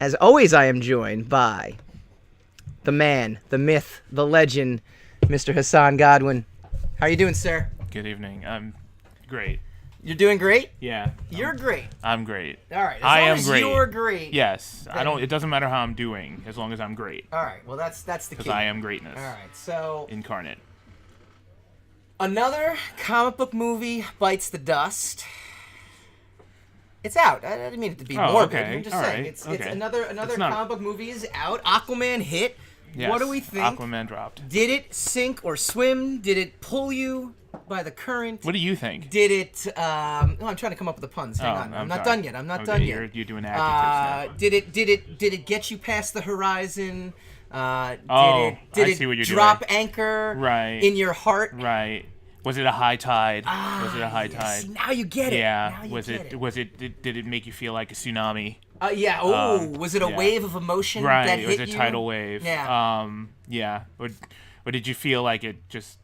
As always, I am joined by the man, the myth, the legend, Mr. Hassan Godwin. How are you doing, sir? Good evening. I'm great. You're doing great? Yeah. You're great. I'm great. All right. I am great. You're great. Yes. It doesn't matter how I'm doing as long as I'm great. All right. Well, that's the key. Because I am greatness. All right. So incarnate. Another comic book movie bites the dust. It's out. I didn't mean it to be morbid. Okay. I'm just All saying. right. It's okay. another comic book movie is out. Aquaman hit. Yes. What do we think? Aquaman dropped. Did it sink or swim? Did it pull you by the current? What do you think? Did it? I'm trying to come up with the puns. Hang on. I'm not done yet. I'm not done yet. You're doing adjectives now. Did it get you past the horizon? Did I see what you're drop doing. anchor in your heart? Right. Was it a high tide? Was it a high tide? See, now you get it. Yeah. Now Did it make you feel like a tsunami? Yeah. Oh, was it a wave of emotion that hit you? Right. It was a tidal wave. Yeah. Yeah. Or did you feel like it just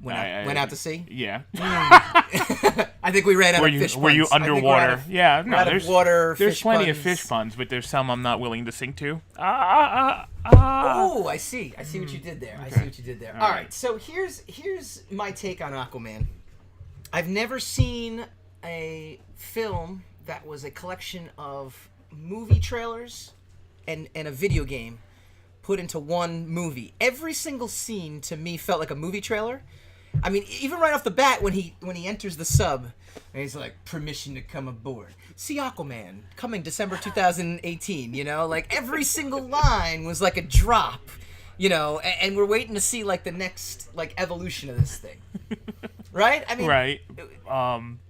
went out to sea? Yeah. I think we ran out of fish puns. Were you underwater? Yeah. No, there's plenty of fish puns, but there's some I'm not willing to sink to. Oh, I see. I see what you did there. Okay. I see what you did there. All right. So here's my take on Aquaman. I've never seen a film that was a collection of movie trailers and a video game put into one movie. Every single scene to me felt like a movie trailer. I mean, even right off the bat when he enters the sub and he's like, permission to come aboard. See Aquaman coming December 2018, you know? Like every single line was like a drop, you know, and we're waiting to see like the next like evolution of this thing. Right? I mean, right.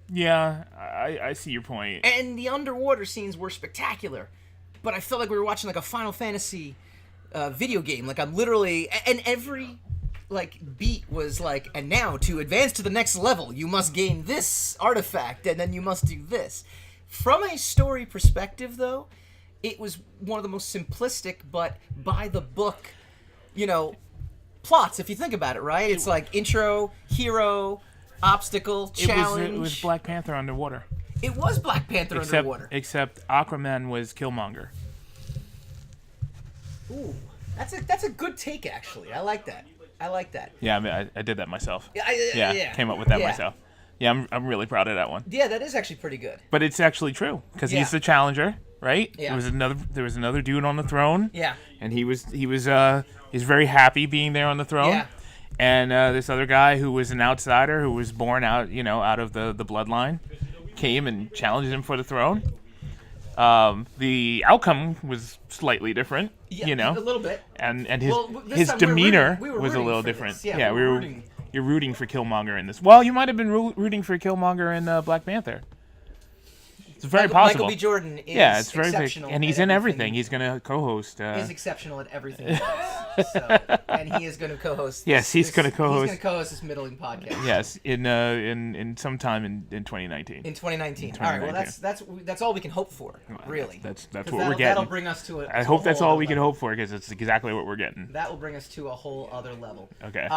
Yeah, I see your point. And the underwater scenes were spectacular, but I felt like we were watching like a Final Fantasy video game. Like I'm literally, and every like beat was like, and now to advance to the next level, you must gain this artifact, and then you must do this. From a story perspective, though, it was one of the most simplistic, but by the book, you know, plots. If you think about it, right? It's like intro, hero, obstacle, challenge. It was Black Panther underwater. It was Black Panther underwater. Except Aquaman was Killmonger. Ooh, that's a good take, actually. I like that. Yeah, I mean, I did that myself. Yeah. Came up with that myself. Yeah, I'm really proud of that one. Yeah, that is actually pretty good. But it's actually true because he's the challenger, right? Yeah. There was another dude on the throne. Yeah. And he was very happy being there on the throne. Yeah. And this other guy who was an outsider who was born out of the bloodline came and challenged him for the throne. The outcome was slightly different, a little bit, and his demeanor was a little different. Yeah, you're rooting for Killmonger in this. Well, you might have been rooting for Killmonger in Black Panther. It's very possible. Michael B. Jordan is it's very exceptional, and he's in everything. He's gonna co-host. He's exceptional at everything. He does. So, and he is going to co-host. Yes, he's going to co-host. He's going to co-host this middling podcast. Yes, in sometime in 2019. In 2019. All right. Well, that's all we can hope for, really. That's what we're getting. That'll bring us to a. I hope that's all we can hope for because it's exactly what we're getting. That will bring us to a whole other level. Okay.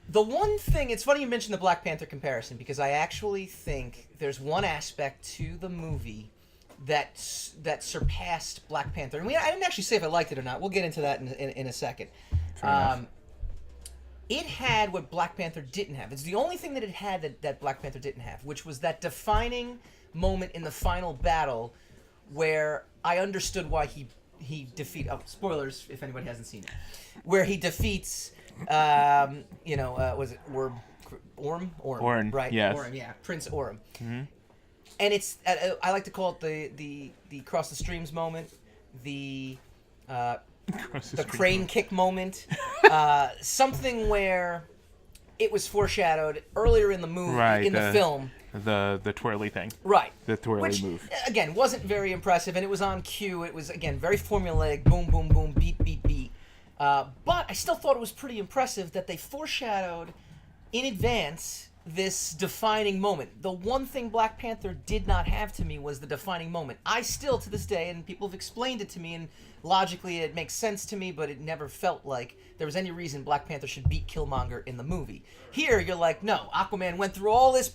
The one thing, it's funny you mentioned the Black Panther comparison because I actually think there's one aspect to the movie that surpassed Black Panther. And I didn't actually say if I liked it or not. We'll get into that in a second. It had what Black Panther didn't have. It's the only thing that it had that Black Panther didn't have, which was that defining moment in the final battle where I understood why he defeat. Oh, spoilers if anybody hasn't seen it. Where he defeats. Was it Orm? Orm, right? Yes. Orm, yeah, Prince Orm. Mm-hmm. And it's I like to call it the cross the streams moment, the crane kick moment, something where it was foreshadowed earlier in the movie, the film. The twirly thing. Right. The twirly Which, move. Again, wasn't very impressive, and it was on cue. It was, again, very formulaic. Boom, boom, boom, beat, beat, beat. But I still thought it was pretty impressive that they foreshadowed in advance this defining moment. The one thing Black Panther did not have to me was the defining moment. I still, to this day, and people have explained it to me, and logically it makes sense to me, but it never felt like there was any reason Black Panther should beat Killmonger in the movie. Here, you're like, no, Aquaman went through all this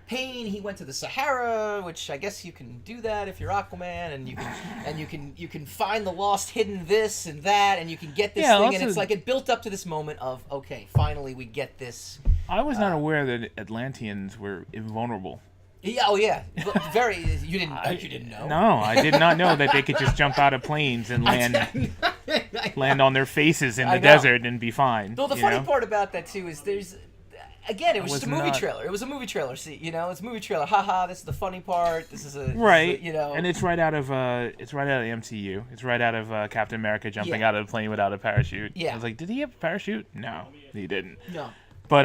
pain. He went to the Sahara, which I guess you can do that if you're Aquaman, and you can find the lost hidden this and that, and you can get this thing, and it's like it built up to this moment of, okay, finally we get this. I was not aware that Atlanteans were invulnerable. Yeah, oh yeah, very. You didn't know. No, I did not know that they could just jump out of planes and land on their faces in the desert and be fine. Well, the funny part about that too is it was just a movie trailer. It was a movie trailer. See, it's a movie trailer. Haha, this is the funny part. This is right. And it's right out of the MCU. It's right out of Captain America jumping out of a plane without a parachute. Yeah. I was like, did he have a parachute? No, he didn't. No. But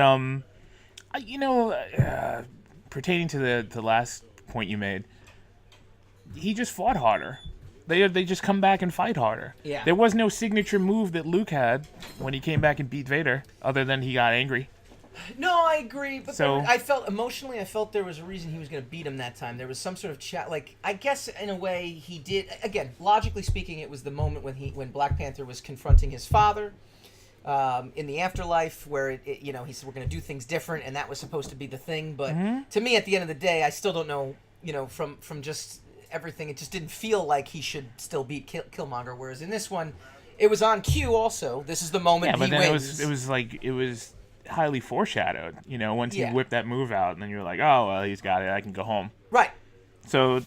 pertaining to the last point you made, he just fought harder. They just come back and fight harder. Yeah. There was no signature move that Luke had when he came back and beat Vader, other than he got angry. No, I agree, but So- I felt there was a reason he was going to beat him that time. There was some sort of chat, like, I guess in a way he did. Again, logically speaking, it was the moment when Black Panther was confronting his father in the afterlife, where he said we're going to do things different, and that was supposed to be the thing. But to me, at the end of the day, I still don't know. From just everything, it just didn't feel like he should still beat Killmonger. Whereas in this one, it was on cue. Also, this is the moment. Yeah, but he then wins. it was highly foreshadowed. Once he whipped that move out, and then you're like, oh well, he's got it. I can go home. Right. So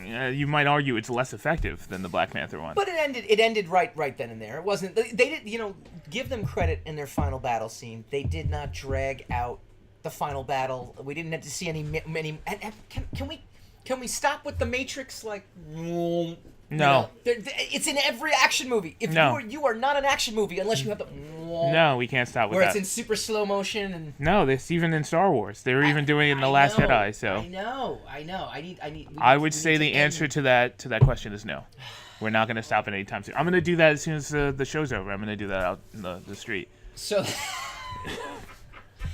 you might argue it's less effective than the Black Panther one. But it ended right then and there. It wasn't. They did. Give them credit in their final battle scene. They did not drag out the final battle. We didn't have to see any. Can we stop with the Matrix? Like, no. It's in every action movie. If you are not an action movie unless you have the. No, we can't stop with where that. It's in super slow motion and. No, this even in Star Wars. They were even doing it in The Last Jedi. So I know. I would say the answer to that question is no. We're not going to stop it anytime soon. I'm going to do that as soon as the show's over. I'm going to do that out in the street. So.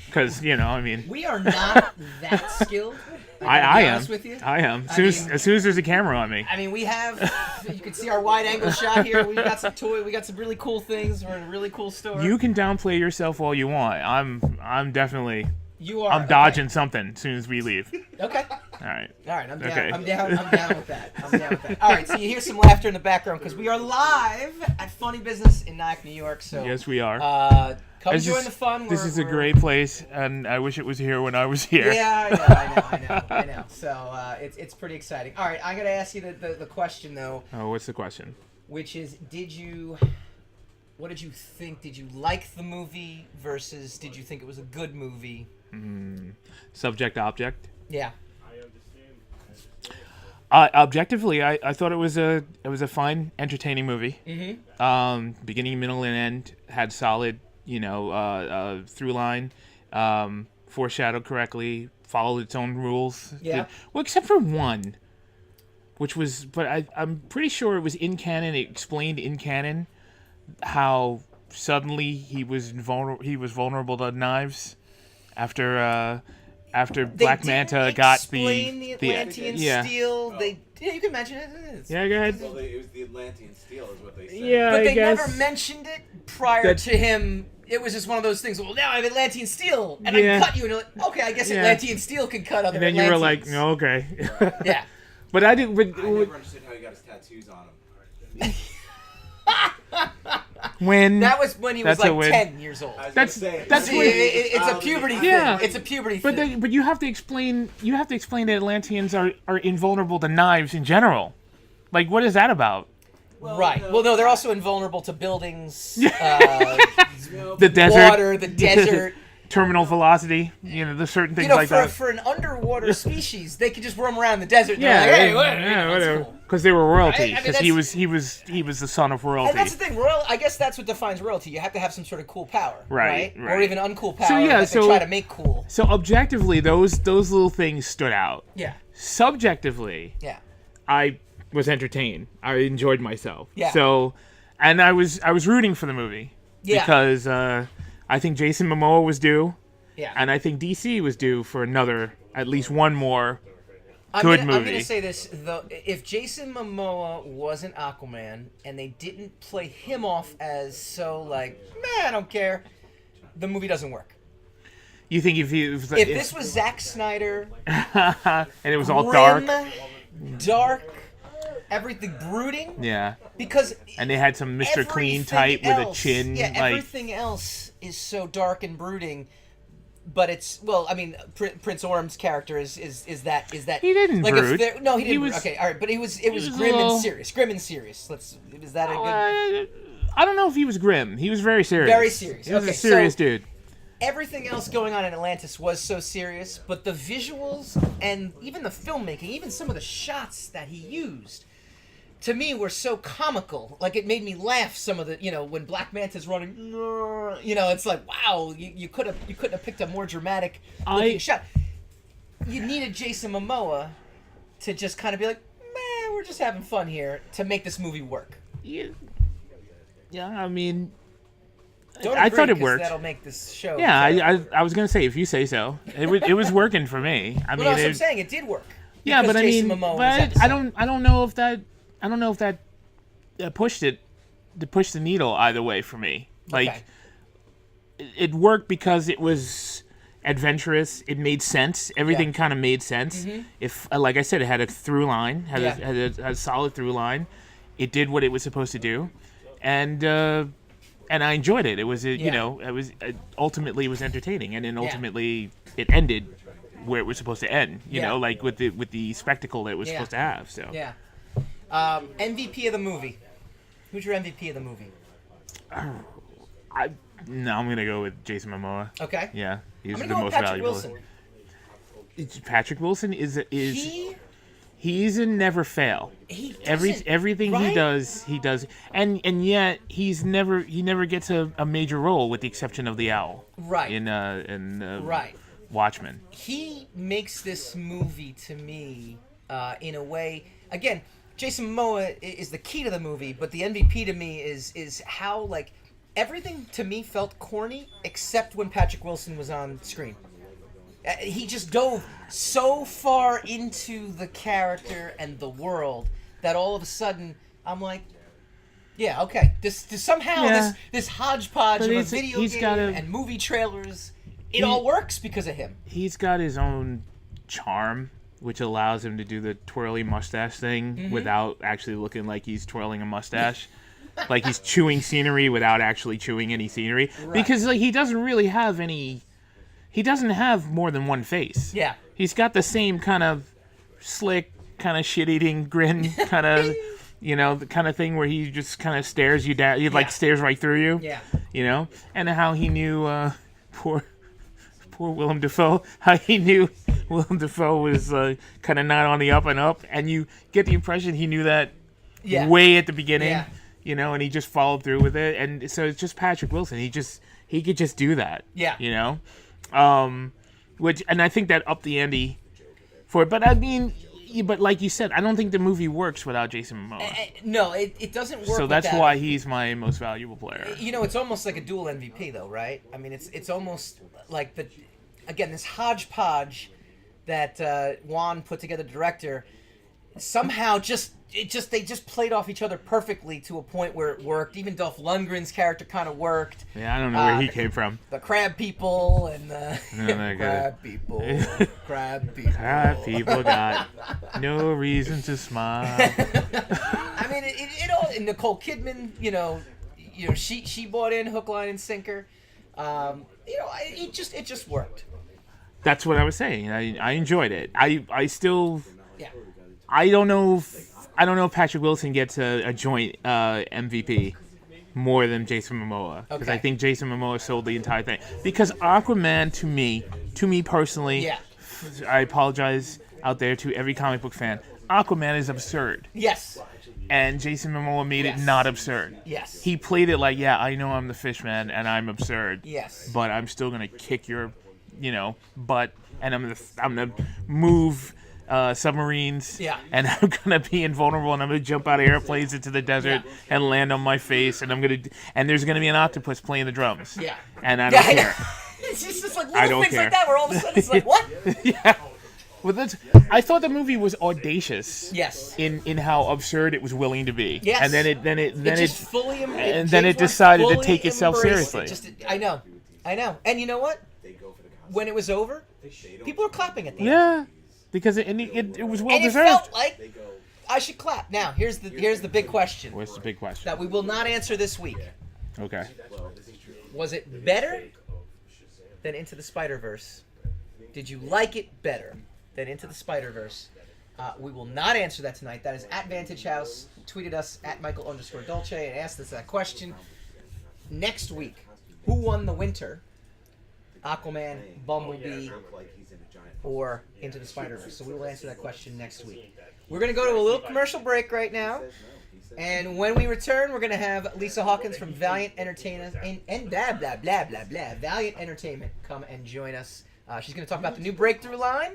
Because we are not that skilled. I am. With you. I am. As soon as there's a camera on me. We have. You can see our wide angle shot here. We've got some toy. We got some really cool things. We're in a really cool store. You can downplay yourself all you want. I'm definitely. You are. I'm dodging something as soon as we leave. Okay. All right. I'm down. Okay. I'm down with that. All right. So you hear some laughter in the background because we are live at Funny Business in Nyack, New York. So yes, we are. Come join the fun. This is a great place, and I wish it was here when I was here. Yeah, I know. So it's pretty exciting. All right, I'm gonna ask you the question though. Oh, what's the question? Which is, what did you think? Did you like the movie versus did you think it was a good movie? Subject object. Yeah. Objectively, I thought it was a fine, entertaining movie. Mm-hmm. Beginning, middle, and end had solid, through line, foreshadowed correctly, followed its own rules. Yeah. Well, except for one, which was, but I'm pretty sure it was in canon. It explained in canon how suddenly he was vulnerable to knives after Black Manta got the Atlantean steel. You can mention it. Yeah, go ahead. Well, it was the Atlantean steel, is what they said. Yeah, but I they guess. never mentioned it prior to him. It was just one of those things. Well, now I have Atlantean steel, and I can cut you. And you're like, okay, I guess Atlantean steel can cut other. And then Atlanteans. you were like, okay. Yeah. But I didn't. I never understood how he got his tattoos on him. That was when he was like 10 years old. That's it's a puberty thing. Yeah. It's a puberty thing. But you have to explain that Atlanteans are invulnerable to knives in general. Like, what is that about? Well, right. no, Well, no, they're also invulnerable to buildings, The desert, water, the desert. terminal velocity. There's certain things like that. For an underwater species, they could just roam around the desert. And Yeah, they're like, hey, whatever. cool. Because they were royalty. I mean, Because he was the son of royalty. And that's the thing. I guess that's what defines royalty. You have to have some sort of cool power, Right. Or even uncool power So, that they try to make cool. So objectively, those little things stood out. Yeah. Subjectively, Yeah. I was entertained. I enjoyed myself. Yeah. So, and I was rooting for the movie. Yeah. Because I think Jason Momoa was due. Yeah. And I think DC was due for at least one more I'm good gonna, movie. I'm going to say this, though. If Jason Momoa wasn't Aquaman and they didn't play him off as man, I don't care, the movie doesn't work. You think if this was Zack Snyder and it was all grim, dark, dark, everything brooding. yeah, Because and they had some Mr. Clean type with a chin, Yeah, like everything else is so dark and brooding. But it's Prince Orm's character is that he didn't like brood. No, he didn't. was, okay, all right, but it was grim little, and serious. Grim and serious. Is that a good? I don't know if he was grim. He was very serious. Very serious. He was Okay, a serious so dude. Everything else going on in Atlantis was so serious, but the visuals and even the filmmaking, even some of the shots that he used, to me were so comical. Like, it made me laugh. Some of the, when Black Manta's running, it's like, wow, you couldn't have picked a more dramatic looking shot. You needed Jason Momoa to just kind of be like, man, we're just having fun here, to make this movie work. Yeah, I mean, Don't I agree, thought it 'cause worked. That'll make this show. Yeah, I was gonna say, if you say so, it was working for me. I mean, Well, that's what I'm saying. It did work. Yeah, Because but Jason I mean, Momoa was but episode. I don't know if that pushed it to push the needle either way for me. Like, Okay. it worked because it was adventurous. It made sense. Everything Yeah. kind of made sense. Mhm. If, like I said, it had a through line, had Yeah. a solid through line. It did what it was supposed to do, and I enjoyed it. It was ultimately it was entertaining, and then ultimately it ended where it was supposed to end. You know, like with the spectacle that it was supposed to have. So Yeah. MVP of the movie. Who's your MVP of the movie? I'm gonna go with Jason Momoa. Okay. Yeah, he's I'm the gonna go with most Patrick valuable. Wilson. Patrick Wilson is he's a never fail. He Everything right? he does, and yet he never gets a major role with the exception of the owl. Right. In Right. Watchmen. He makes this movie to me in a way. Again, Jason Momoa is the key to the movie, but the MVP to me is how, like, everything to me felt corny except when Patrick Wilson was on screen. He just dove so far into the character and the world that all of a sudden I'm like, yeah, okay. This hodgepodge But of a he's video game and movie trailers, it all works because of him. He's got his own charm, which allows him to do the twirly mustache thing without actually looking like he's twirling a mustache. Like he's chewing scenery without actually chewing any scenery. Right. Because like he doesn't really have any... He doesn't have more than one face. Yeah. He's got the same kind of slick, kind of shit-eating grin, kind of, the kind of thing where he just kind of stares you down. He stares right through you. Yeah. And how he knew poor Willem Dafoe. How he knew Willem Dafoe was kind of not on the up and up, and you get the impression he knew that way at the beginning. Yeah. And he just followed through with it, and so it's just Patrick Wilson. He could just do that. Yeah. And I think that upped the ante for it. But I mean, but like you said, I don't think the movie works without Jason Momoa. No, it doesn't work. So that's without why he's my most valuable player. It's almost like a dual MVP, though, right? I mean, it's almost like this hodgepodge that Juan put together, the director, somehow they just played off each other perfectly to a point where it worked. Even Dolph Lundgren's character kind of worked. Yeah, I don't know where he came from. The crab people and the crab people. Crab people got no reason to smile. I mean, it all. And Nicole Kidman, she bought in hook, line, and sinker. It just worked. That's what I was saying. I enjoyed it. I still. Yeah. I don't know if Patrick Wilson gets a joint MVP more than Jason Momoa, because I think Jason Momoa sold the entire thing. Because Aquaman, to me personally, I apologize out there to every comic book fan, Aquaman is absurd. Yes. And Jason Momoa made it not absurd. Yes. He played it like, I know I'm the fish man and I'm absurd. Yes. But I'm still gonna kick your, butt, and I'm gonna move submarines. Yeah. And I'm gonna be invulnerable, and I'm gonna jump out of airplanes into the desert and land on my face, and there's gonna be an octopus playing the drums. Yeah. And I don't care. It's just like I little don't things care. like that where all of a sudden it's like, what? Yeah. Well, I thought the movie was audacious. Yes. In how absurd it was willing to be. Yes. And then it James decided to fully take itself embraced seriously. I know. And you know what? They go for the when it was over, people were clapping at the end. Yeah, because it was well And it deserved. felt like I should clap. Now, here's the big question What's the big question? that we will not answer this week. Okay. Was it better than Into the Spider-Verse? Did you like it better than Into the Spider-Verse? We will not answer that tonight. That is at Vantage House. Tweeted us at Michael_Dolce and asked us that question. Next week, who won the winter? Aquaman, Bumblebee, or Into the Spider-Verse? So we will answer that question next week. We're going to go to a little commercial break right now. And when we return, we're going to have Lysa Hawkins from Valiant Entertainment and blah, blah, blah, blah, blah. Valiant Entertainment come and join us. She's going to talk about the new breakthrough line.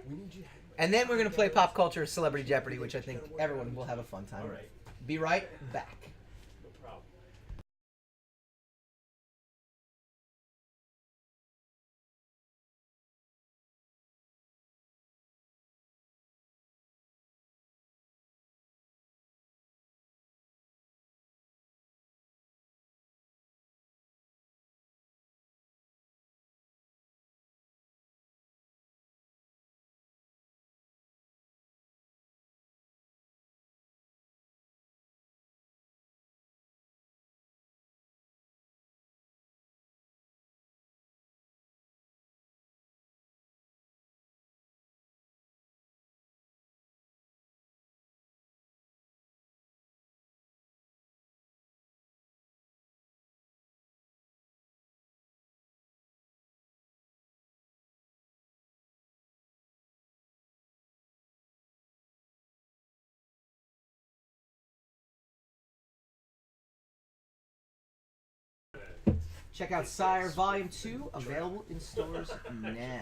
And then we're going to play Pop Culture Celebrity Jeopardy, which I think everyone will have a fun time with. Be right back. Check out Sire Volume 2, available in stores now.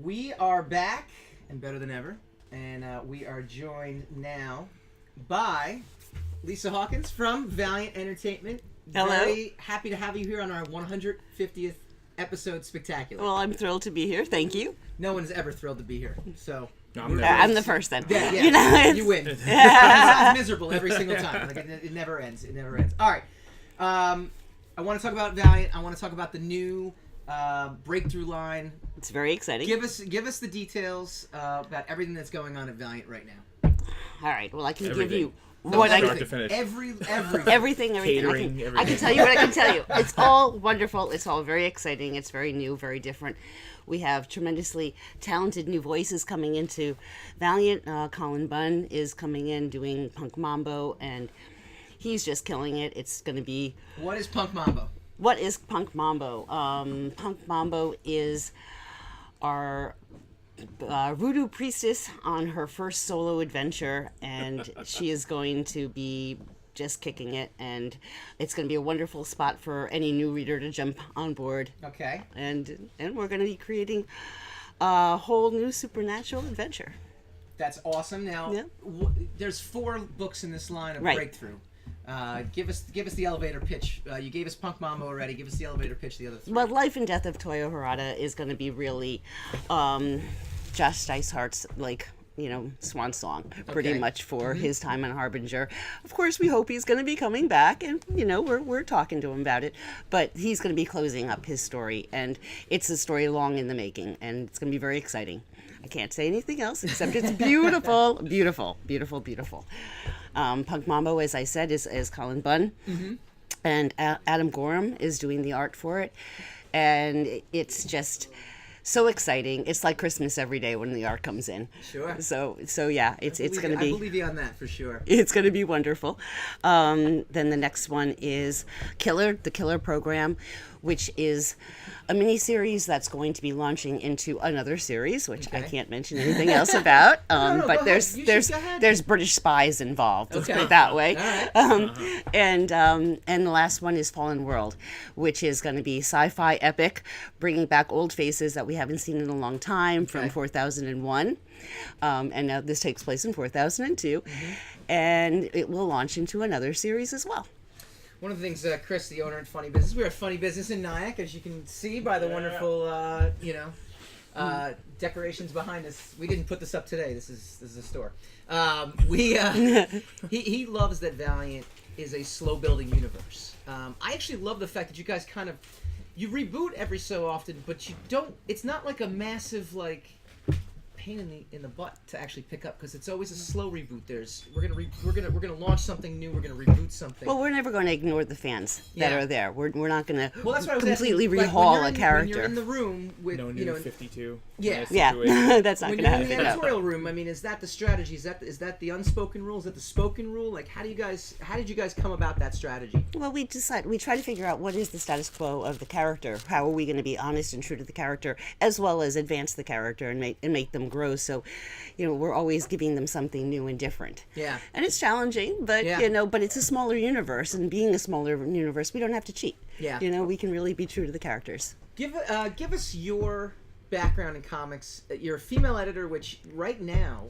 We are back, and better than ever, and we are joined now by Lysa Hawkins from Valiant Entertainment. Hello. Very happy to have you here on our 150th episode spectacular. Well, I'm thrilled to be here. Thank you. No one's ever thrilled to be here, so... I'm the first then. Yeah, You know, you win. It's miserable every single time. Like it never ends. It never ends. All right. I want to talk about Valiant. I want to talk about the new breakthrough line. It's very exciting. Give us the details about everything that's going on at Valiant right now. All right. Well, I can give Everything. you No, what I start can. to finish. Everything. Catering, I can tell you what I can tell you. It's all wonderful. It's all very exciting. It's very new, very different. We have tremendously talented new voices coming into Valiant. Colin Bunn is coming in doing Punk Mambo, and he's just killing it. It's going to be... What is Punk Mambo? What is Punk Mambo? Punk Mambo is our voodoo priestess on her first solo adventure, and she is going to be just kicking it, and it's going to be a wonderful spot for any new reader to jump on board. Okay. And we're going to be creating a whole new supernatural adventure. That's awesome. Now, Yeah. There's 4 books in this line of Right. breakthrough. Give us the elevator pitch. You gave us Punk Mambo already. Give us the elevator pitch. The other 3. Well, Life and Death of Toyo Harada is going to be really Josh Dicehart's, swan song, pretty Okay. much for his time on Harbinger. Of course, we hope he's going to be coming back, and, we're talking to him about it, but he's going to be closing up his story, and it's a story long in the making, and it's going to be very exciting. I can't say anything else except it's beautiful, beautiful, beautiful, beautiful. Punk Mambo, as I said, is Colin Bunn, and Adam Gorham is doing the art for it, and it's just so exciting. It's like Christmas every day when the art comes in. Sure. So yeah, it's going to I be... believe you on that for sure. It's going to be wonderful. Then the next one is the Killer Program, which is a mini-series that's going to be launching into another series, which I Okay. can't mention anything else about. No, go but ahead. there's You there's should go ahead. there's British spies involved. Let's Okay. put it that way. All right. And the last one is Fallen World, which is going to be sci-fi epic, bringing back old faces that we haven't seen in a long time from Okay. 4001. And now this takes place in 4002, and it will launch into another series as well. One of the things, Chris, the owner at Funny Business, we're at Funny Business in Nyack, as you can see by the wonderful, decorations behind us. We didn't put this up today. This is a store. He loves that Valiant is a slow building universe. I actually love the fact that you guys kind of you reboot every so often, but you don't. It's not like a massive like pain in the butt to actually pick up because it's always a slow reboot. We're gonna launch something new. We're gonna reboot something. Well, we're never going to ignore the fans that are there. We're not going to that's what completely asking, rehaul a character. When you're in the room with No new 52. Yeah. Yeah, that's not when going to you're in the happen. editorial room, I mean, is that the strategy? Is that the unspoken rule? Is that the spoken rule? Like, how did you guys come about that strategy? Well, we try to figure out what is the status quo of the character. How are we going to be honest and true to the character, as well as advance the character and make them grow. So, we're always giving them something new and different. Yeah. And it's challenging, but but it's a smaller universe, and being a smaller universe, we don't have to cheat. Yeah. We can really be true to the characters. Give us your background in comics. You're a female editor, which right now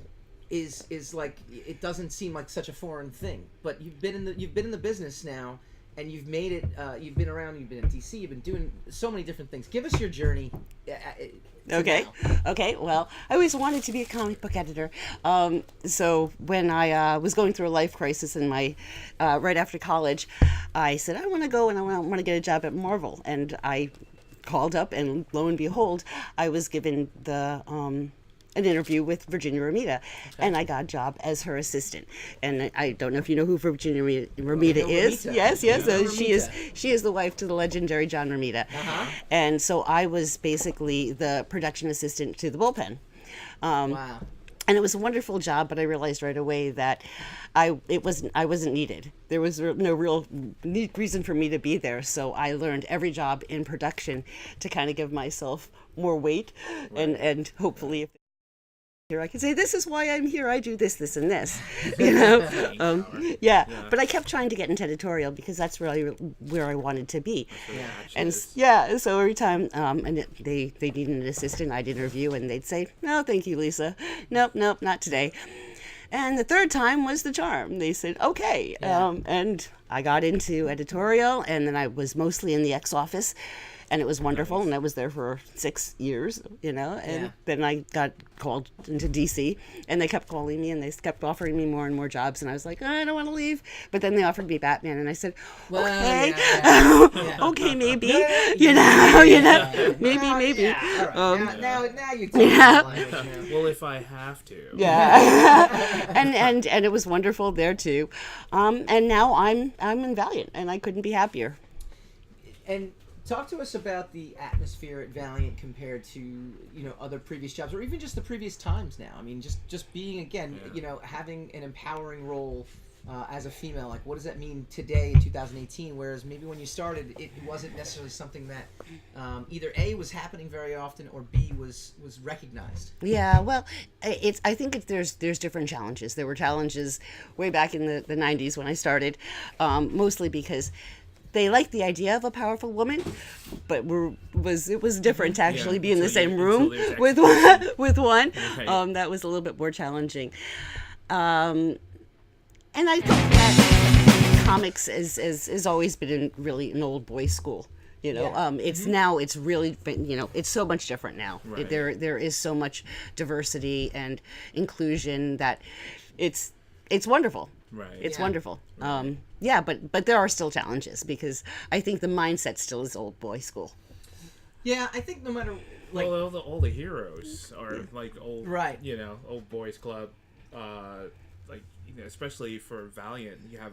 is like it doesn't seem like such a foreign thing. But you've been in the business now, and you've made it. You've been around. You've been at DC. You've been doing so many different things. Give us your journey. Okay. Well, I always wanted to be a comic book editor. So when I was going through a life crisis in my right after college, I said I want to go and I want to get a job at Marvel, and I called up, and lo and behold, I was given the an interview with Virginia Romita, and I got a job as her assistant. And I don't know if you know who Virginia Romita is. Yes. She is the wife to the legendary John Romita. And so I was basically the production assistant to the bullpen. Wow. And it was a wonderful job, but I realized right away that I wasn't needed. There was no real reason for me to be there. So I learned every job in production to kind of give myself more weight, and hopefully if here I can say, this is why I'm here. I do this, this, and this. But I kept trying to get into editorial because that's really where I wanted to be. And so every time they needed an assistant, I'd interview, and they'd say, no, thank you, Lysa. Nope, not today. And the third time was the charm. They said, okay. And I got into editorial, and then I was mostly in the X office. And it was wonderful, and I was there for 6 years, and then I got called into DC, and they kept calling me, and they kept offering me more and more jobs, and I was like, I don't want to leave. But then they offered me Batman, and I said, okay, okay, maybe, maybe. Yeah. All right. Now you're Well, if I have to. Yeah. and it was wonderful there too, and now I'm in Valiant, and I couldn't be happier. And talk to us about the atmosphere at Valiant compared to other previous jobs, or even just the previous times now. I mean, just being again, having an empowering role as a female. Like, what does that mean today in 2018? Whereas maybe when you started, it wasn't necessarily something that either A was happening very often, or B was recognized. Yeah, well, I think there's different challenges. There were challenges way back in the 90s when I started, mostly because they liked the idea of a powerful woman, but it was different to actually be in the same room with one. Right. That was a little bit more challenging. And I think that comics has always been really an old boys school. It's now it's really it's so much different now. Right. There is so much diversity and inclusion that it's wonderful. Right. It's wonderful. Right. But there are still challenges because I think the mindset still is old boy school. Yeah, I think no matter all the heroes are like old, right? Old boys club. Especially for Valiant, you have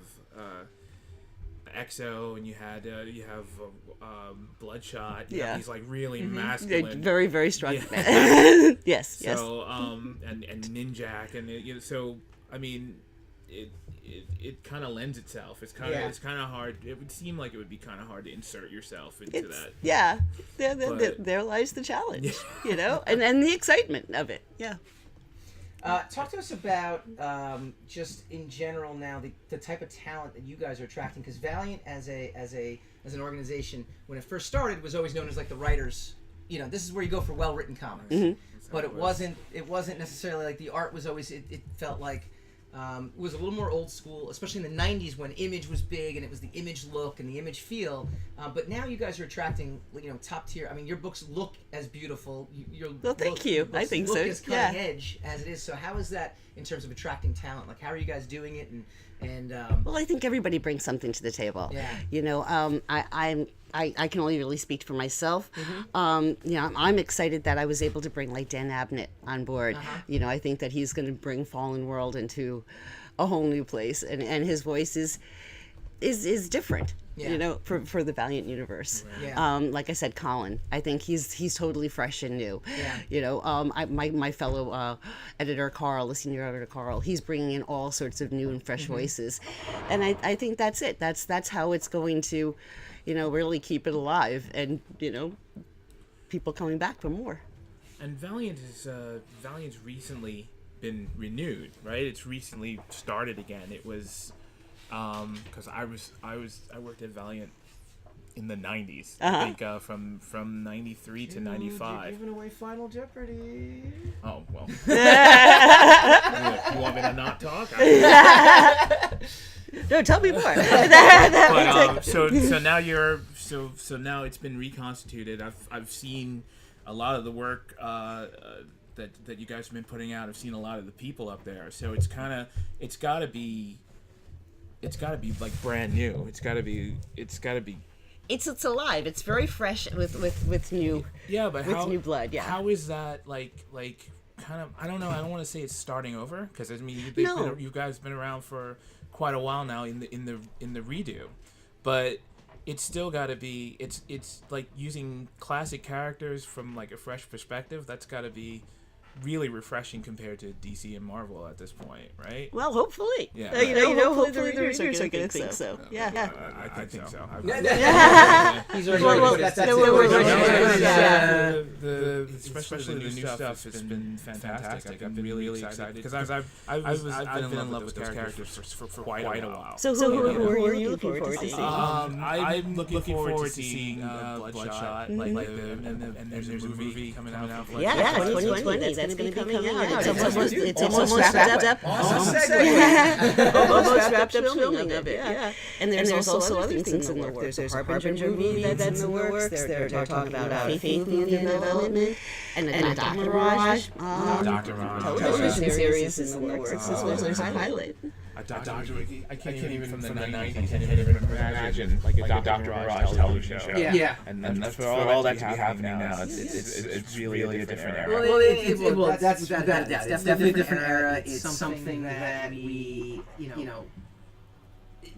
EXO, and you have Bloodshot. You have these like really masculine, very very strong. Yeah. yes. So and Nyack, and so I mean it kind of lends itself. It's kind of hard. It would seem like it would be kind of hard to insert yourself into that. Yeah, there lies the challenge, and the excitement of it. Yeah. Talk to us about just in general now the type of talent that you guys are attracting, because Valiant as an organization, when it first started, was always known as like the writers. This is where you go for well written comics, but it wasn't necessarily like the art was always. It felt like was a little more old school, especially in the 90s when Image was big and it was the Image look and the Image feel. But now you guys are attracting, top tier. I mean, your books look as beautiful. Thank you. I think so. Look as cutting edge as it is. So how is that in terms of attracting talent? Like, how are you guys doing it? Well, I think everybody brings something to the table. Yeah. I can only really speak for myself. I'm excited that I was able to bring like Dan Abnett on board. I think that he's going to bring Fallen World into a whole new place, and his voice is different. Yeah. For the Valiant universe. Yeah. Like I said, Colin, I think he's totally fresh and new. Yeah. My fellow editor Carl, the senior editor Carl, he's bringing in all sorts of new and fresh voices, and I think that's it. That's how it's going to, really keep it alive, and people coming back for more. And Valiant's recently been renewed, right? It's recently started again. It was because I worked at Valiant in the 90s. I think from 93 to 95. You're giving away Final Jeopardy. Oh, well. You want me to not talk? No, tell me more. But so now it's been reconstituted. I've seen a lot of the work that you guys have been putting out. I've seen a lot of the people up there. So it's got to be like brand new. It's got to be. It's alive. It's very fresh with new. Yeah, but with new blood. Yeah. How is that like kind of? I don't know. I don't want to say it's starting over, because I mean you guys have been around for quite a while now in the redo, but it's still got to be. It's like using classic characters from like a fresh perspective. That's got to be really refreshing compared to DC and Marvel at this point, right? Well, hopefully. Yeah. Hopefully the readers are going to think so. Yeah. I think so. He's already Especially the new stuff has been fantastic. I've been really excited because I've been in love with those characters for quite a while. So who are you looking forward to seeing? I'm looking forward to seeing Bloodshot, and there's a movie coming out. Yeah, 2020. That's going to be coming out. It's almost wrapped up. Almost wrapped up filming of it. Yeah. And there's also other things in the works. There's a Harbinger movie that's in the works. They're talking about Faith in development, and a Dr. Raj television series is in the works as well. There's a pilot. I can't even from the 90s. I can't even imagine like a Dr. Raj television show. Yeah. And for all that to be happening now, it's really a different era. Well, that's definitely a different era. It's something that we,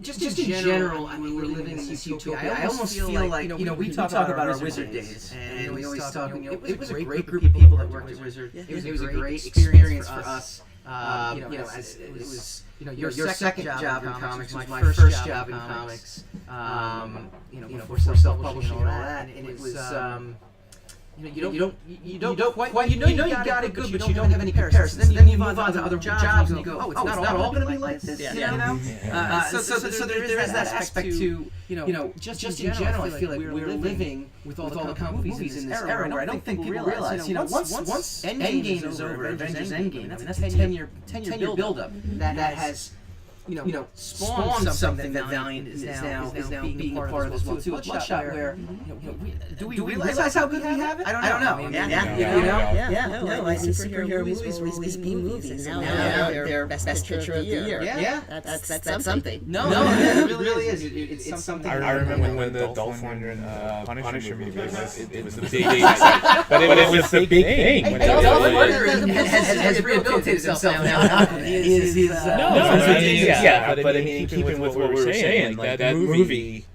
just in general, I mean, we're living in this utopia. I almost feel like, we talk about our Wizard days, and we always talk, it was a great group of people that worked at Wizard. It was a great experience for us. As it was, your second job in comics was my first job in comics. Before self-publishing and all that, and it was. You got it good, but you don't have any comparisons. Then you move on to other jobs, and you go, it's not all going to be like this. So there is that aspect to, just in general, I feel like we're living with all the comic movies in this era, where I don't think people realize, once Endgame is over, Avengers Endgame, that's a 10-year build-up that has. Spawned something that Valiant is now being a part of as well too. Bloodshot, where do we realize how good we have it? I don't know. No, I think superhero movies will always be movies. Now they're best picture of the year. Yeah, that's something. No, it really is. It's something. I remember when the Dolph Lundgren Punisher movie it was the big thing, but it was the big thing. Dolph Lundgren has rehabilitated himself now. Yeah, but I mean, keeping with what we were saying, like that movie,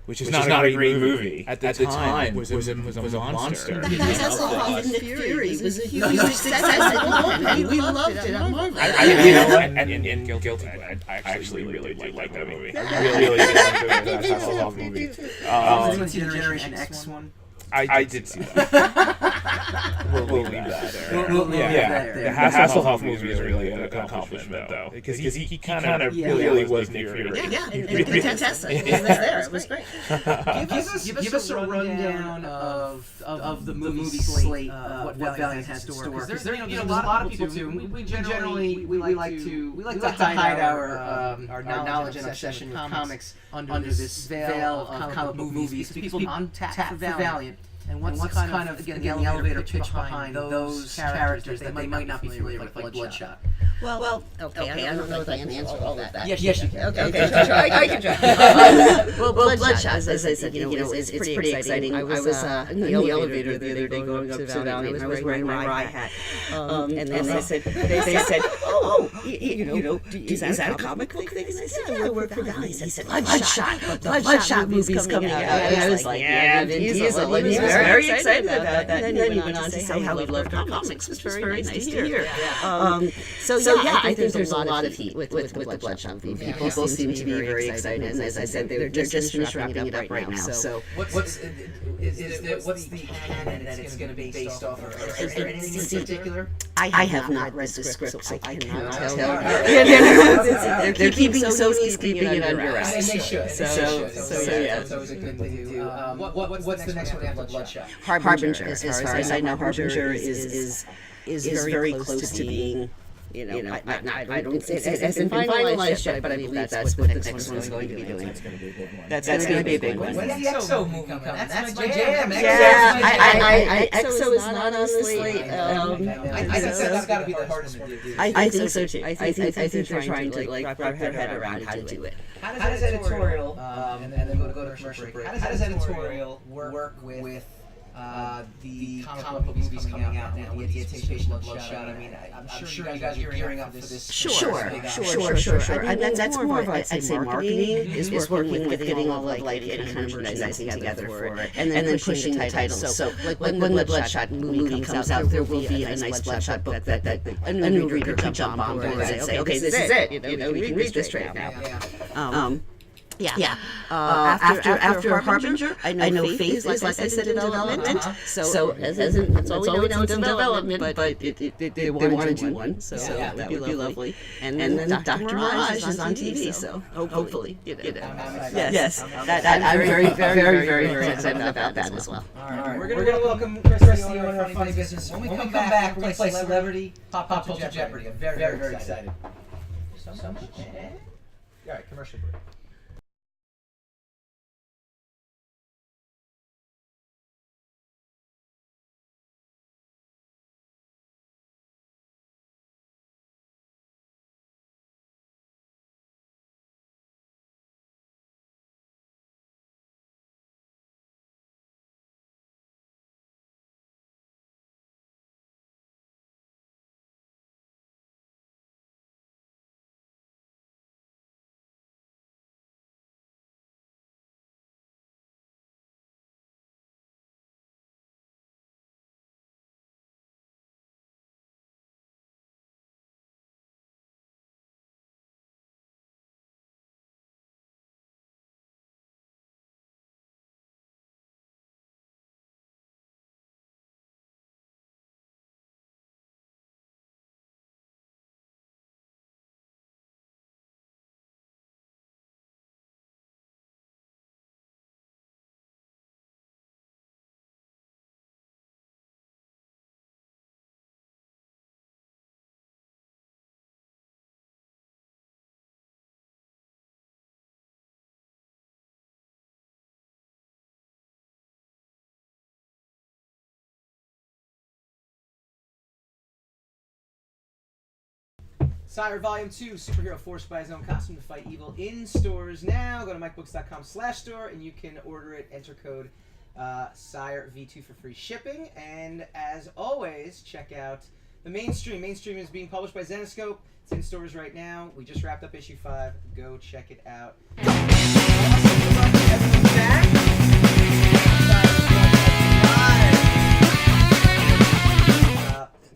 which is not a great movie, at the time was a monster. That's also Nick Fury was a huge success. We loved it at Marvel. And guilty. I actually really like that movie. I really did like that movie. Generation X one. I did see that. We'll leave that there. The Hasselhoff movie is really an accomplishment, though, because he kind of really was Nick Fury. Yeah, and fantastic. It was there. It was great. Give us a rundown of the movie slate, what Valiant has in store. Because there's a lot of people too. We generally like to hide our knowledge and obsession with comics under this veil of comic book movies. Because people on tap for Valiant. And what's kind of again, the elevator pitch behind those characters that they might not be familiar with, like Bloodshot? Well, okay, I don't know if I can answer all of that. Yes, you can. Okay, I can try. Well, Bloodshot, as I said, is pretty exciting. I was in the elevator the other day going up to Valiant. I was wearing my Rye hat, and they said, is that a comic book thing? And I said, yeah, I work for Valiant. He said, Bloodshot movie's coming out. And I was like, yeah, Vin Diesel. He was very excited about that. And then he went on to say how he loved our comics, which was very nice to hear. So I think there's a lot of heat with the Bloodshot movie. People seem to be very excited, and as I said, they're just finished wrapping it up right now. So what's the canon that it's going to be based off of? Is there anything in particular? I have not read the script, so I cannot tell. They're keeping it under wraps. And they should. So yeah. That's always a good thing to do. What's the next one after Bloodshot? Harbinger, as far as I know, Harbinger is very close to being. I don't say it hasn't been finalized yet, but I believe that's what the next one's going to be doing. That's going to be a big one. When's the EXO movie coming? That's my jam. Yeah, EXO is not on the slate. I think that's got to be the hardest one to do. I think so too. I think they're trying to wrap their head around how to do it. How does editorial, and then go to commercial break, how does editorial work with the comic book movies coming out now, the anticipation of Bloodshot? I mean, I'm sure you guys are gearing up for this. Sure. And that's more of, I'd say, marketing is working with getting all of like any kind of merchandising together for it, and then pushing the titles. So when the Bloodshot movie comes out, there will be a nice Bloodshot book that a new reader can jump on board and say, okay, this is it. We can read this straight now. Yeah. After Harbinger, I know Faith is, like I said, in development. So that's all we know. It's in development, but they want to do one, so that would be lovely. And then Dr. Mirage is on TV, so hopefully, Yes, I'm very excited about that as well. All right, we're going to welcome Chris, the owner of Funny Business. When we come back, we're going to play Celebrity Pop Culture Jeopardy. I'm very excited. So much. All right, commercial break. Sire Volume 2, superhero forced by his own costume to fight evil, in stores now. Go to mikebooks.com/store and you can order it. Enter code SIRE-V2 for free shipping. And as always, check out the Mainstream. Mainstream is being published by Zenescope. It's in stores right now. We just wrapped up issue 5. Go check it out.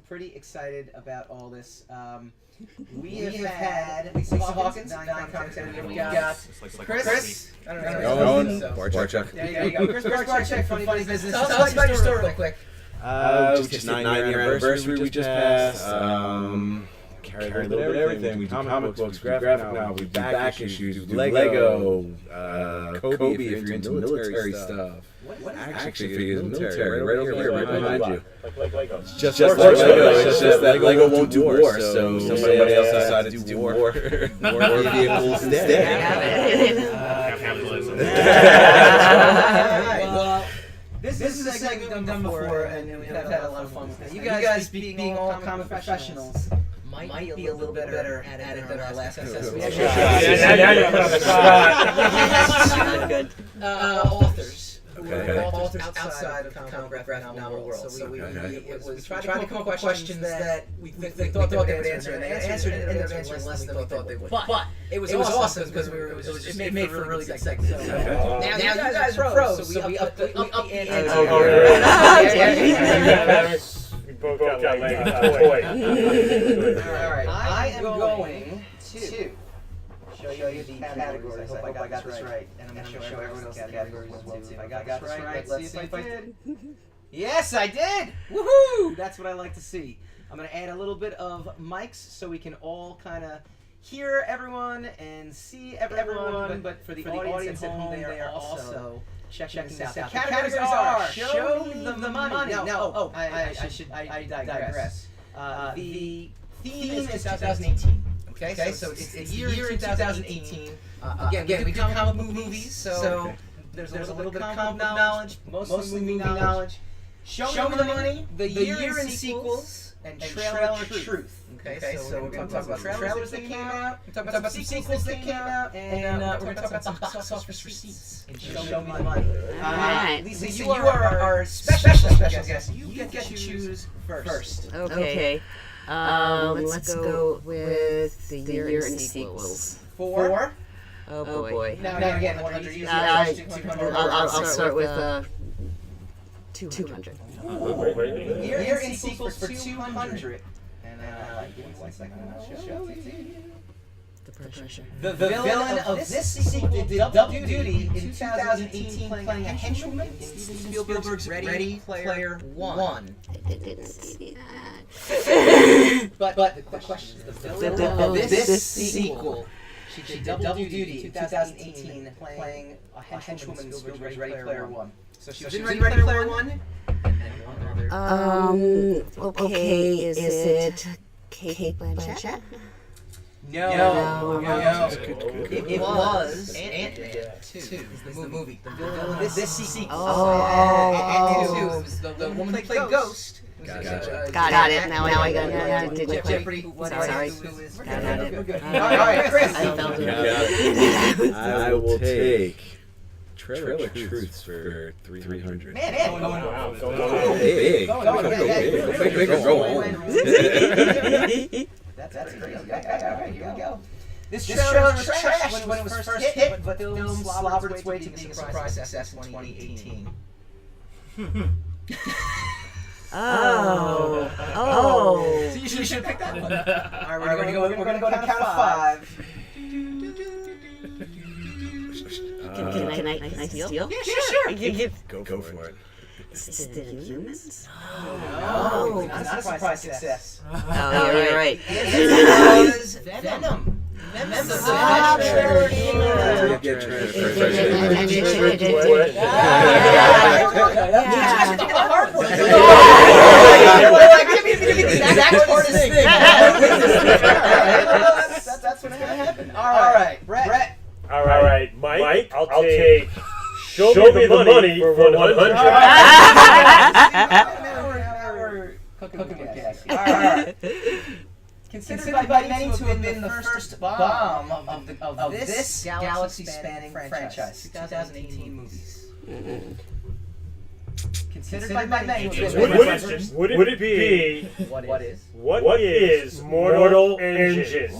pretty excited about all this. We have had Lysa Hawkins, Valiant Comics. We've got Chris. I don't know. Barchuk. There you go. Chris Barchuk from Funny Business. Tell us about your story real quick. Just 9-year anniversary we just passed. Carried a little bit of everything. We do comic books, graphic novels, we do back issues, we do Lego, Kobe if you're into military stuff. What action figures, military, right over here, right behind you. Like Lego. It's just Lego. It's just that Lego won't do war, so somebody else decided to do war vehicles instead. Capitalism. Well, this is a segment we've done before, and we've had a lot of fun with it. You guys being all comic professionals might be a little bit better at it than our last episode. Now you're put on the spot. Good. Authors. Okay. Authors outside of the comic graphic novel world. So we tried to come up with questions that we thought they would answer, and they answered it, and ended up answering less than we thought they would. But it was awesome because it made for a really good segment. So now you guys are pros, so we upped the ante. We both got like a toy. Alright, I am going to show you the categories. I hope I got this right. And I'm going to show everyone else the categories as well too. If I got this right, let's see if I did. Yes, I did! Woohoo! That's what I like to see. I'm going to add a little bit of mics so we can all kind of hear everyone and see everyone. But for the audience at home, they are also checking this out. The categories are show me the money. No, I digress. The theme is 2018. Okay, so it's the year in 2018. Again, we do comic book movies, so there's a little bit of comic book knowledge, mostly movie knowledge. Show me the money, the year in sequels, and trailer truth. Okay, so we're going to talk about trailers that came out, we're talking about sequels that came out, and we're going to talk about some box office receipts. And show me the money. Lysa, you are our special guest. You get to choose first. Okay. Let's go with the year in sequels. 4. Oh boy. Now again, 100 years. I'll start with 200. Year in sequels for 200. And give me 1 second. I'll show it to you. The pressure. The villain of this sequel did double duty in 2018, playing a henchman in Steven Spielberg's Ready Player One. I didn't see that. But the question is, the villain of this sequel, she did double duty in 2018, playing a henchwoman in Spielberg's Ready Player One. So she was in Ready Player One. Okay, is it Kate Blanchett? No. It was Ant-Man 2. The movie. The villain of this sequel. Ant-Man 2. It was the woman who played Ghost. Got it. Now I got it. Jeopardy. Sorry. Got it. All right, Chris. I will take Trailer Truths for 300. Man. Big. Go on. That's crazy. Alright, here we go. This trailer was trash when it was first hit, but the film slobbered its way to being a surprise success in 2018. Oh. So you should have picked that one. Alright, we're gonna go to count of 5. Can I steal? Yeah, sure. Go for it. Is it Humans? No, not a surprise success. Oh, you're right. It was Venom. Venom the That's what's gonna happen. All right, Brett. All right, Mike. I'll take. Show me the money for 100. Alright. Considered by many to have been the first bomb of this galaxy-spanning franchise. 2018 movies. Considered by many to have been Would it be? What is Mortal Engines?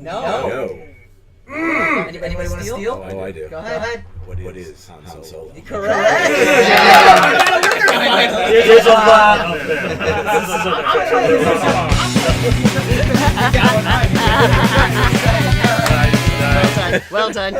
No. Anybody want to steal? Oh, I do. Go ahead. what is Han Solo? Correct. There's a lot up there. Well done.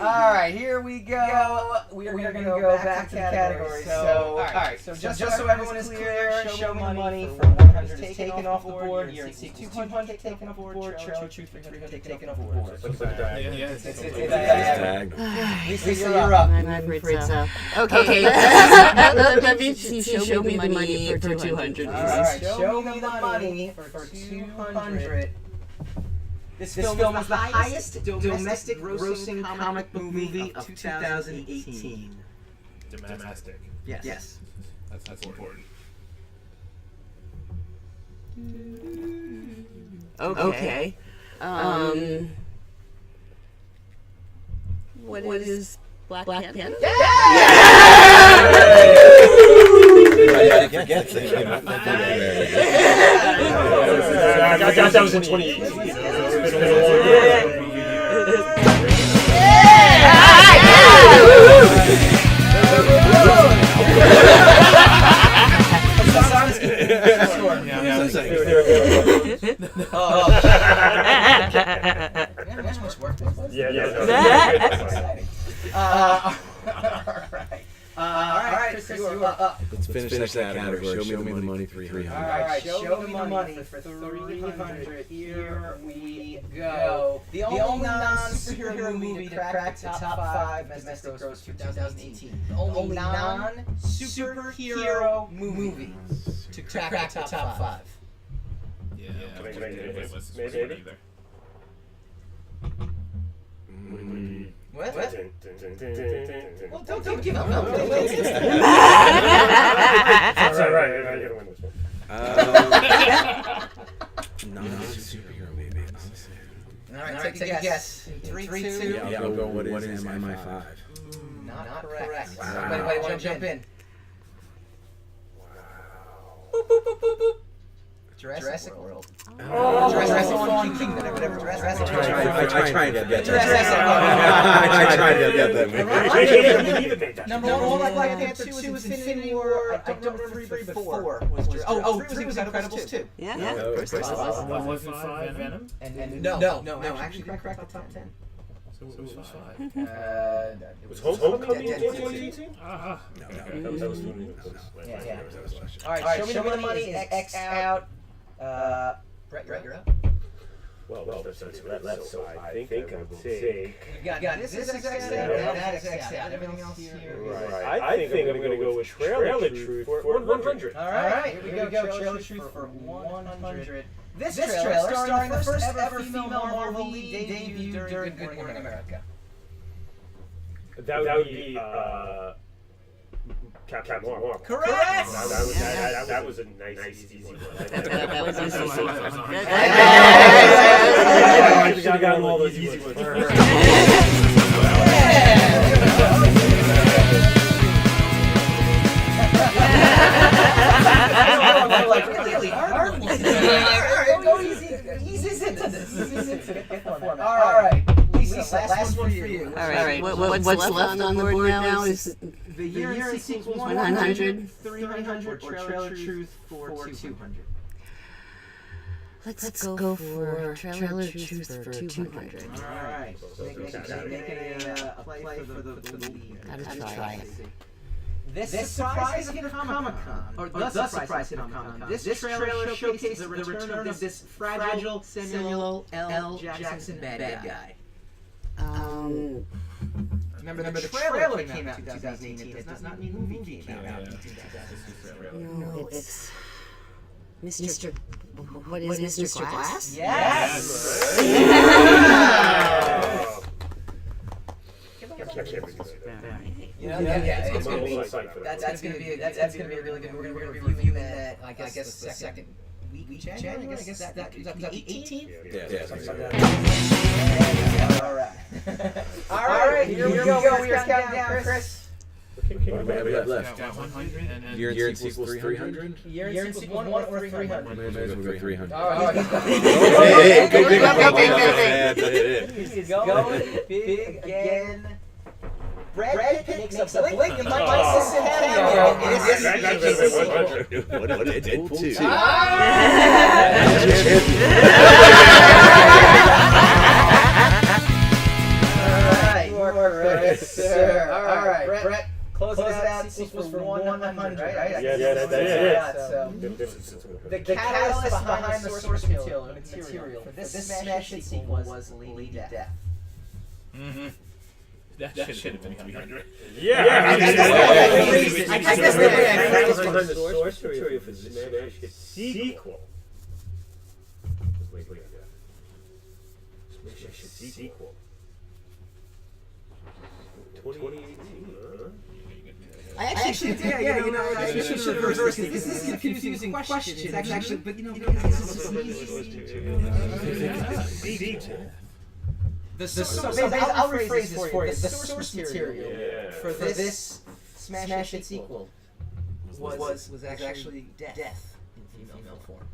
All right, here we go. We are going to go back to the categories. So, all right. So just so everyone is clear, show me the money for 100 is taken off the board. You're in 200 taken off the board. Trailer Truth for 300 taken off the board. Lisa, you're up. I'm afraid so. Okay. Let me see. Show me the money for 200. All right, show me the money for 200. This film is the highest domestic grossing comic book movie of 2018. Domestic. Yes. That's important. Okay. What is Black Panther? That was in 2018. All right, Chris, you are up. Let's finish that category. Show me the money 300. All right, show me the money for 300. Here we go. The only non-superhero movie to crack the top 5 domestic gross 2018. The only non-superhero movie to crack the top 5. Yeah. Maybe. What? Well, Don't give up. That's all right. I gotta win this one. Non-superhero movie. All right, take a guess. 3, 2. Yeah, I'll go. What is MI5? Not correct. Wow. Somebody want to jump in? Wow. Boop. Jurassic World. Jurassic Kingdom. Whatever. Jurassic. I tried to get that. I tried to get that. Number 1, Black Panther. 2 was Infinity War. I don't remember 3, but 4 was Jurassic. 3 was Incredibles 2. Yeah. First First of class. What was 5 Venom? And no, actually didn't crack the top 10. So it was 5. Was Homecoming in 2018? Ah. No. That was 2018. Yeah. All right, show me the money is X out. Brett, you're up. Well, that's so I think I would say. You got this is X out, that is X out. Everything else here. Right. I think I'm going to go with Trailer Truth for 100. All right, here we go. Trailer Truth for 100. This trailer, starring the first ever female Marvel lead debut during Good Morning America. That would be Captain Marvel. Correct! That was a nice, easy one. That was easy. I should have gotten all those easy ones. Like really hard ones. Go easy into this. All right, Lisa, last one for you. All right. What's left on the board now is The year in sequence 100, 300, or Trailer Truth for 200. Let's go for Trailer Truth for 200. All right, making a play for the lead. Gotta try it. This surprise hit of Comic-Con, or the surprise hit of Comic-Con. This trailer showcases the return of this fragile Samuel L. Jackson bad guy. Remember the trailer came out in 2018. It does not mean the movie came out in 2018. No, it's Mr. What is Mr. Glass? Yes! It's gonna be. That's gonna be really good. We're gonna be reviewing that. I guess the second week of January. I guess that comes up the 18th. Yeah. All right. All right. Here we go. We are counting down, Chris. What do we have left? Got 100 and Year and sequels 300? Year and sequel 1 or 300? Might as well go 300. Hey, go big, He's going big again. Brad Pitt makes a blink and Michael cameo. What did Deadpool 2? Alright, sir. Alright, Brett, close it out. Sequels for 100, right? Yeah, that's it. So, the catalyst behind the source material for this smash hit sequel was Lady Death. Mm-hmm. That should have been 300. Yeah. I guess behind the source material for this smash hit sequel. Wait. Smash hit sequel. 2018, huh? I actually did, I should reverse it. This is a confusing question. It's actually, but this is I'll rephrase this for you. The source material for this smash hit sequel was actually death in female form.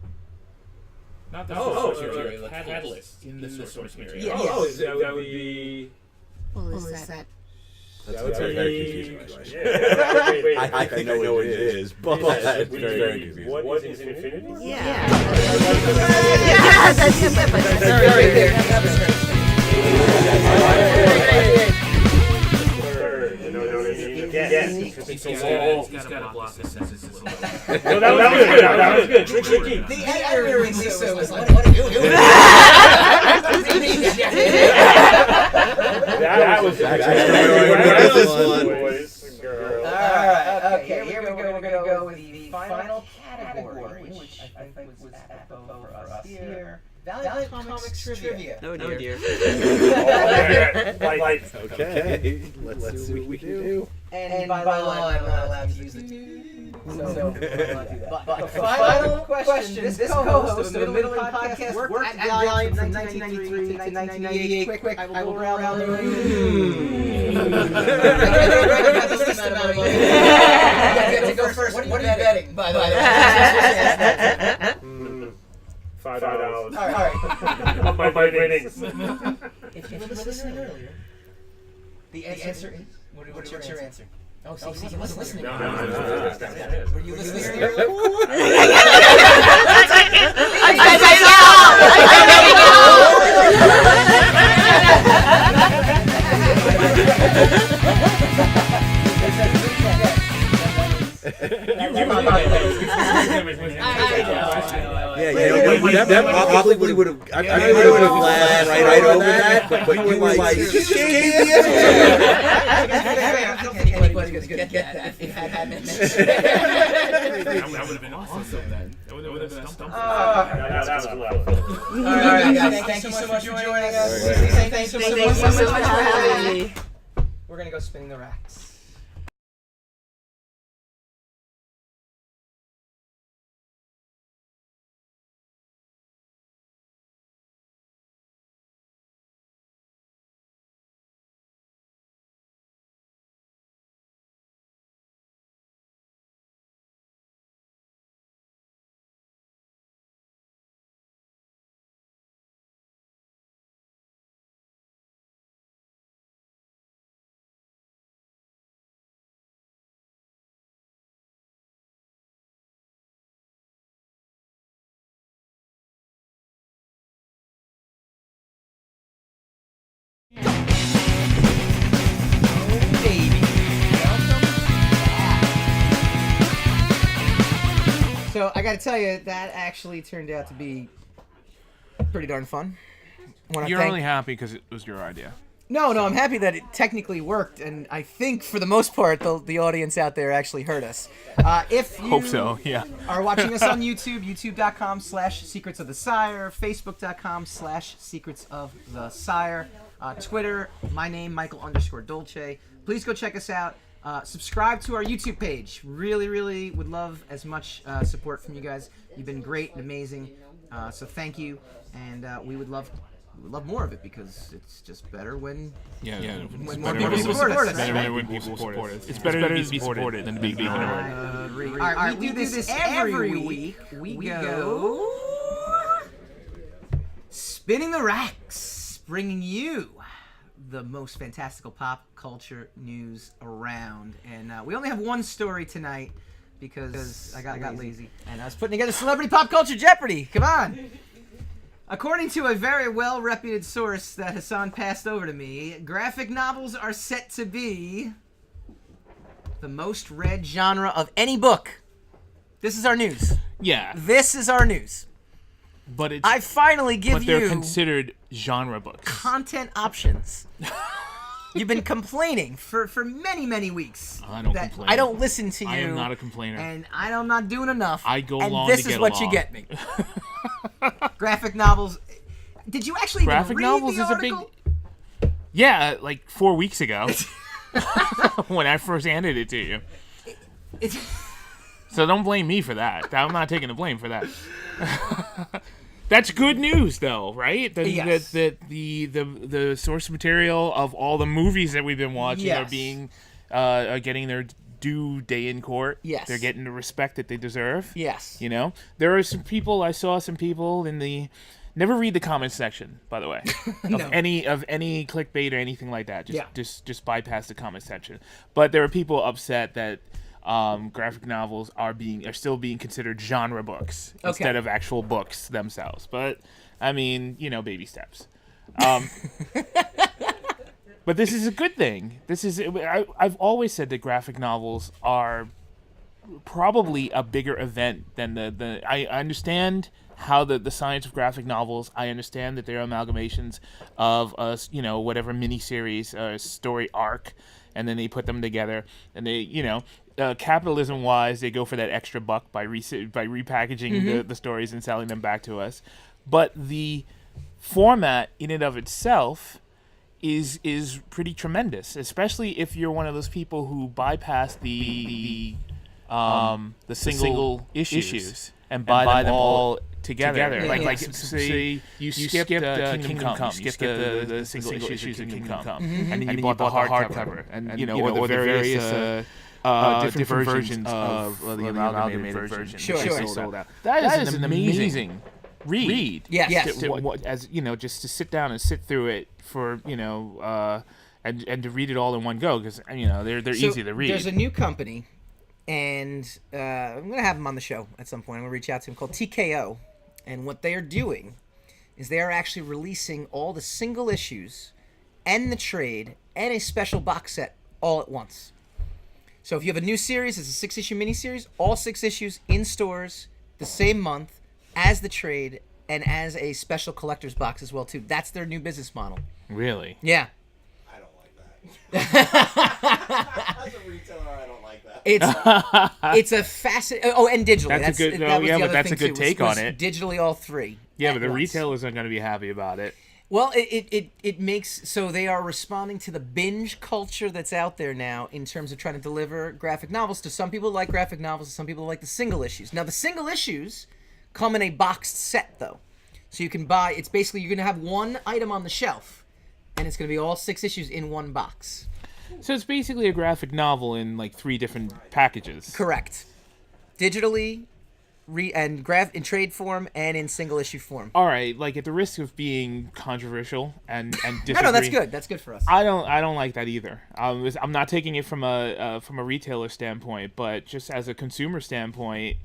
Not the source material, the catalyst in the source material. Yeah. Oh, that would be... Well, is that? That's a very confusing question. Yeah. I think I know what it is, but it's very confusing. What is infinity? Yeah. Yeah, that's it, but it's very there. He's got a block that says this is No, that was good. Tricky. The editor in Lisa was like, what are you doing? That was this one. Boys, girls. Alright, okay, here we go. We're going to go with the final category, which I think was apropos for us here. Valiant Comics Trivia. Oh dear. Okay, let's see what we can do. And by law, I'm not allowed to use it. So, but the final question, this co-host of the Middle Podcast worked at Valiant from 1993 to 1998. Quick, I will go around the room. You get to go first. What are you betting, by the way? $5. All right. My winnings. If you were listening earlier, the answer is... What's your answer? Oh, see, he wasn't listening. No. Were you listening earlier? That probably would have. I would have laughed right over that, but you were like, you just gave the answer. I don't think anybody's going to get that if you had mentioned it. That would have been awesome then. That would have been a stump. That was a lot. All right, guys. Thank you so much for joining us. Thank you so much for having me. We're going to go spinning the racks. So I got to tell you, that actually turned out to be pretty darn fun. You're only happy because it was your idea. No, I'm happy that it technically worked, and I think for the most part, the audience out there actually heard us. If you Hope so, yeah. are watching us on YouTube, youtube.com/Secrets of the Sire, facebook.com/Secrets of the Sire, Twitter, my name, Michael_Dolce. Please go check us out. Subscribe to our YouTube page. Really would love as much support from you guys. You've been great and amazing. So thank you, and we would love would love more of it because it's just better when When more people support us. Better when people support us. It's better to be supported than to be ignored. All right, we do this every week. We go spinning the racks, bringing you the most fantastical pop culture news around. And we only have one story tonight because I got lazy. And I was putting together Celebrity Pop Culture Jeopardy. Come on. According to a very well-reputed source that Hassan passed over to me, graphic novels are set to be the most read genre of any book. This is our news. Yeah, This is our news. but it's I finally give but they're you considered genre books. content options. You've been complaining for many, many weeks. I don't that complain. I don't listen to you. I am not a complainer. And I'm not doing enough. I go and along this to is get what along. you get me. Graphic novels. Did you actually Graphic even read novels the is article? a big. Yeah, like 4 weeks ago, when I first handed it to you. It's So don't blame me for that. I'm not taking the blame for that. That's good news, though, right? Yes. The source material of all the movies that we've been watching Yes. are being are getting their due day in court. Yes. They're getting the respect that they deserve. yes. You know, there are some people. I saw some people in the. Never read the comments section, by the way, No. of any clickbait or anything like that. Yeah. Just bypass the comment section. But there are people upset that graphic novels are still being considered genre books instead of actual books themselves. But I mean, baby steps. But this is a good thing. I've always said that graphic novels are probably a bigger event than the. I understand how the science of graphic novels. I understand that they're amalgamations of whatever miniseries or story arc, and then they put them together, and they capitalism wise they go for that extra buck by repackaging the stories and selling them back to us. But the format in and of itself is pretty tremendous, especially if you're one of those people who bypass the single issues and buy them all together. Like say you skipped Kingdom Come, you skipped the single issues of Kingdom Come, and then you bought the hardcover, and or the various different versions of the amalgamated version. Sure. Sold out. That is an amazing read. Yes. Just to sit down and sit through it for and to read it all in one go, because they're easy to read. There's a new company, and I'm gonna have them on the show at some point. I'm gonna reach out to them, called TKO, and what they are doing is they are actually releasing all the single issues and the trade and a special box set all at once. So if you have a new series, it's a 6-issue miniseries, all 6 issues in stores the same month as the trade and as a special collector's box as well too. That's their new business model. Really? Yeah. I don't like that. As a retailer, I don't like that. It's a fascinating. Oh, and digitally. That's a good. That was the but other that's a thing, good too, take was on it. Digitally, all 3. Yeah, at but the once. retailers aren't going to be happy about it. Well, it makes so they are responding to the binge culture that's out there now in terms of trying to deliver graphic novels. To some people like graphic novels, to some people like the single issues. Now the single issues come in a boxed set though, so you can buy. It's basically you're going to have one item on the shelf, and it's going to be all 6 issues in one box. So it's basically a graphic novel in like 3 different packages. Correct. Digitally, in trade form and in single issue form. All right, like at the risk of being controversial and disagree. No, that's good. That's good for us. I don't like that either. I'm not taking it from a retailer standpoint, but just as a consumer standpoint,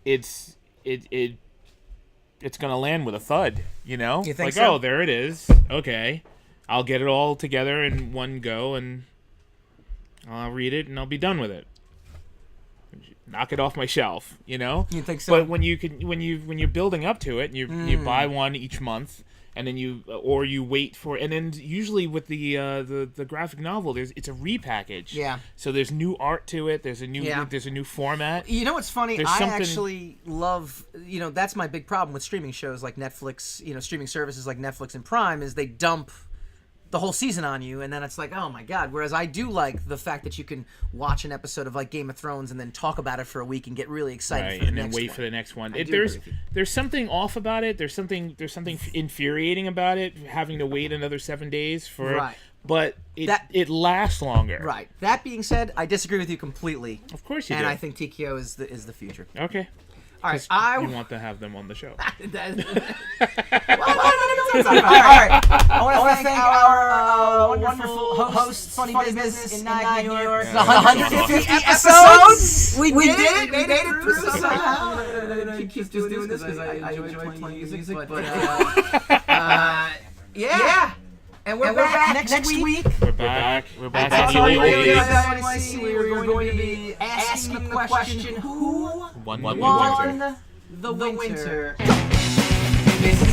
it's gonna land with a thud. You You think like so? oh, there it is. Okay, I'll get it all together in one go and I'll read it and I'll be done with it. Knock it off my shelf, You think so? But when you're building up to it, and you buy one each month, and then you wait for, and then usually with the graphic novel, it's a repackage. Yeah. So there's new art to it. There's a new format. You know what's funny? There's I something- actually love, that's my big problem with streaming shows like Netflix, streaming services like Netflix and Prime is they dump the whole season on you, and then it's like, oh my god. Whereas I do like the fact that you can watch an episode of like Game of Thrones and then talk about it for a week and get really excited for the and next then wait one. for the next one. I do There's agree with you. there's something off about it. There's something infuriating about it, having to wait another 7 days for. Right. But it lasts longer. Right. That being said, I disagree with you completely. Of course you and do. I think TKO is the future. Okay. All right. You want to have them on the show. All right. I want to thank our wonderful hosts, Funny Business in Nyack, New York. 150 episodes. We did it. We made it through somehow. I'm going to keep just doing this because I enjoy playing music. But yeah. And we're back next week. We're back. We're back That's in all the we really old got days. We're going to be asking the question, who Won won the winter? This is